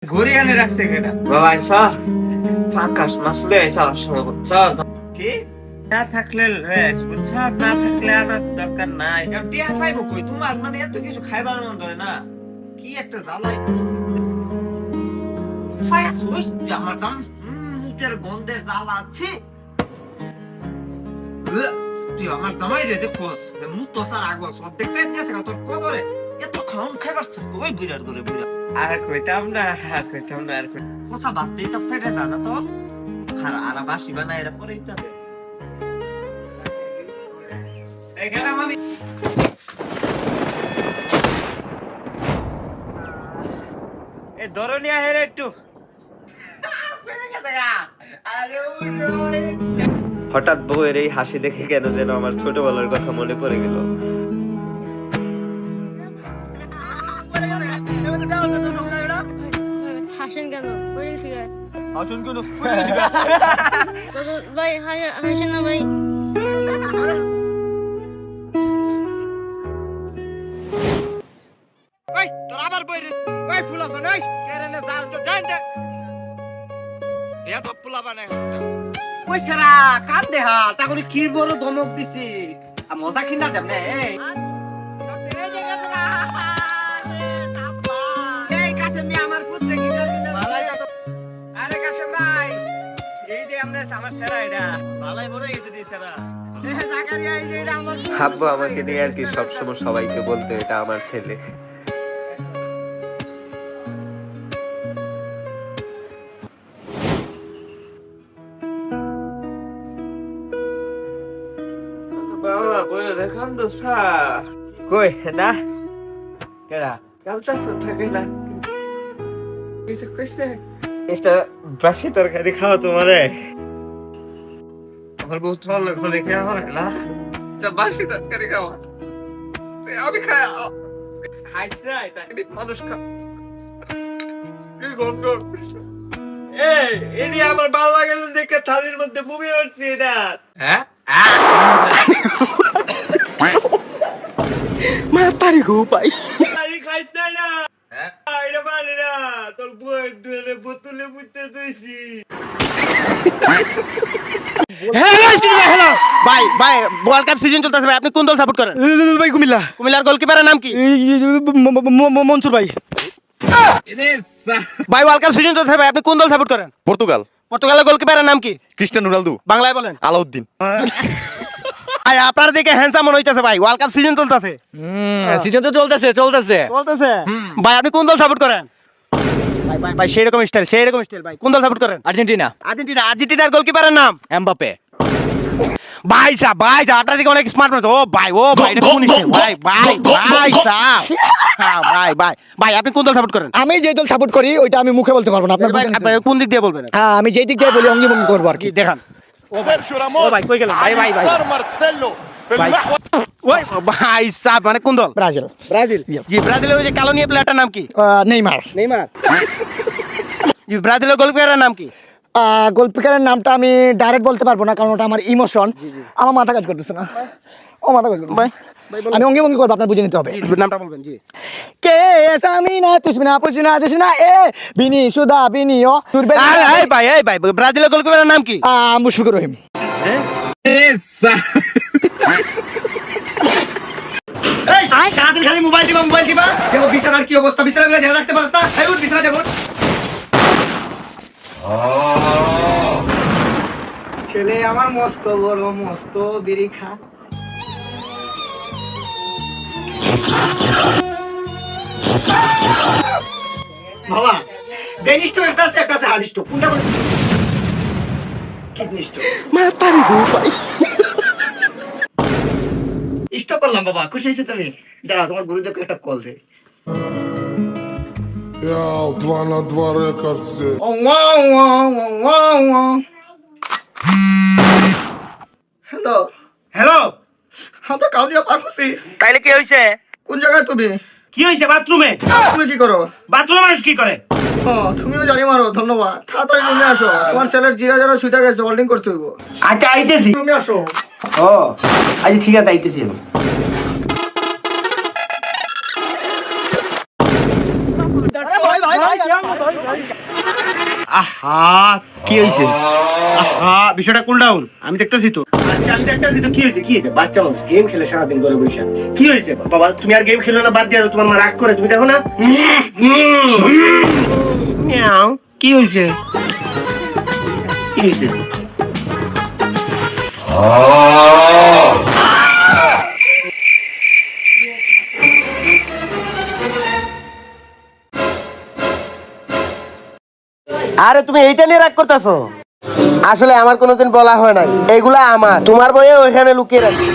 ঘুরি আনে রাখছে কেটা বাবা আইসা ফাঁকাশ মাসলে আইসা সময় বুঝছ কি না থাকলে বুঝছ না থাকলে আমার দরকার নাই টিয়া খাইবো কই তোমার মানে এত কিছু খাইবার মন ধরে না কি একটা জ্বালাই ফায়াস ওই আমার দাম মুখের গন্ধের জ্বালা আছে তুই আমার জামাই রে যে কোস মুখ তো সার আগস অর্ধেক পেট গেছে তোর কবরে এত খাওন খাইবার চাস ওই বুড়ার করে বুড়া আর কইতাম না আর কথা বাদ দিই তো ফেটে যা না তো আর বাসি বানাই এরা পরে ইতাবে এখানে আমি এ ধরনিয়া হেরে একটু হঠাৎ বউয়ের এই হাসি দেখে কেন যেন আমার ছোটবেলার কথা মনে পড়ে গেল হাসেন কেন আসুন কেন ভাই হাসেন না ভাই ওই তোর আবার বই রে ওই ফুলাফান ওই কেরেনে জাল তো জান দে এ তো ফুলাফান ওই সারা কান দে হা তা করে কি বড় ধমক দিছি আর মজা কিনা দেব না এই কাছে মি আমার পুত্র কি জানি না আরে কাছে ভাই এই যে আমার সেরা এটা ভালোই বড় গেছে দি সেরা জাকারিয়া এই যে এটা আমার আব্বু আমাকে দিয়ে আর কি সবসময় সবাইকে বলতো এটা আমার ছেলে বাবা বই রেখান তো সা কই না কেডা কালতাছ থাকে না কিছু কইছে এটা বাসি তরকারি খাওয়া তোমারে আমার বহুত ভালো লাগলো খাওয়া হয় না তা বাসি তরকারি খাওয়া আমি খাই হাইস নাই তাকে মানুষ খা কি গন্ধ এই এনি আমার ভালো লাগে দেখে থালির মধ্যে মুভি হচ্ছে এটা হ্যাঁ Matari ko pa. Ari kahit na. Ay naman na. Tolbuan doon bottle putte doisi. Hello. ভাই ওয়ার্ল্ড কাপ সিজন চলতেছে ভাই আপনি কোন দল সাপোর্ট করেন ভাই কুমিল্লার গোলকিপারের নাম কি মনসুর ভাই ভাই ওয়ার্ল্ড কাপ সিজন চলতেছে ভাই আপনি কোন দল সাপোর্ট করেন পর্তুগালের গোলকিপারের নাম কি ক্রিস্টিয়ানো রোনালদো বাংলায় বলেন আলাউদ্দিন ভাই আপনার দিকে হ্যান্ডসাম মনে হইতাছে ভাই ওয়ার্ল্ড কাপ সিজন চলতেছে সিজন তো চলতেছে ভাই আপনি কোন দল সাপোর্ট করেন ভাই সেইরকম স্টাইল ভাই কোন দল সাপোর্ট করেন আর্জেন্টিনার গোলকিপারের নাম এমবাপে ভাই আপনার দিকে অনেক স্মার্ট মনে ও ভাই এটা কোন স্টাইল ভাই আপনি কোন দল সাপোর্ট করেন আমি যে দল সাপোর্ট করি ওইটা আমি মুখে বলতে পারবো না আপনার ভাই কোন দিক দিয়ে বলবেন হ্যাঁ আমি যেই দিক দিয়ে বলি অঙ্গি ভঙ্গি করবো আর কি দেখান ও ভাই কই গেল ভাই ভাই সাহেব মানে কোন দল ব্রাজিল জি ব্রাজিলের ওই যে কালো নিয়ে প্লেয়ারটার নাম কি নেইমার জি ব্রাজিলের গোলকিপারের নাম কি গোলকিপারের নামটা আমি ডাইরেক্ট বলতে পারবো না কারণ ওটা আমার ইমোশন আমার মাথা কাজ করতেছে না মাথা কাজ করতেছে ভাই আমি অঙ্গি ভঙ্গি করবো আপনার বুঝে নিতে হবে নামটা বলবেন জি কে সামিনা তুসমিনা পুসিনা দেশনা এ বিনি সুদা বিনিও তুরবে এই ভাই ব্রাজিলের গোলকিপারের নাম কি মুশফিকুর রহিম সারাদিন খালি মোবাইল দিবা দেখো বিছানার কি অবস্থা বিছানা ধ্যান রাখতে পারছ না এই উঠ বিছানা দেবো ছেলে আমার মস্ত বড় মস্ত বিড়ি খা বাবা ব্রেন স্ট্রোক একটা আছে হার্ট স্ট্রোক কোনটা বলে কিডনি স্ট্রোক মাতারি গো ভাই স্টপ করলাম বাবা খুশি হয়েছে তুমি দাঁড়াও তোমার গুরুদেবকে একটা কল দে Я 2 на 2 рекордсе. হ্যালো আমরা কাউরিয়া পার হচ্ছি তাইলে কি হইছে কোন জায়গায় তুমি কি হইছে বাথরুমে তুমি কি করো বাথরুমে মানুষ কি করে ও তুমিও জানি মারো ধন্যবাদ তাড়াতাড়ি রুমে আসো তোমার ছেলের জিরা যারা ছুটে গেছে হোল্ডিং করতে হইব আচ্ছা আইতেছি রুমে আসো ও আচ্ছা ঠিক আছে আইতেছি ভাই আহা কি হয়েছে? আহা বিষয়টা কুল ডাউন, আমি দেখতেছি তো। আচ্ছা আমি দেখতেছি তো, কি হয়েছে? কি হয়েছে? বাচ্চা মানুষ গেম খেলে সারাদিন করে বসে, কি হয়েছে বাবা? তুমি আর গেম খেলো না, বাদ দিয়ে দাও, তোমার মা রাগ করে, তুমি দেখো না। মিয়াও, কি হয়েছে? কি হয়েছে? আরে তুমি এইটা নিয়ে রাগ করতেছো? আসলে আমার কোনোদিন বলা হয় নাই, এগুলা আমার, তোমার বইয়ে ওইখানে লুকিয়ে রাখি।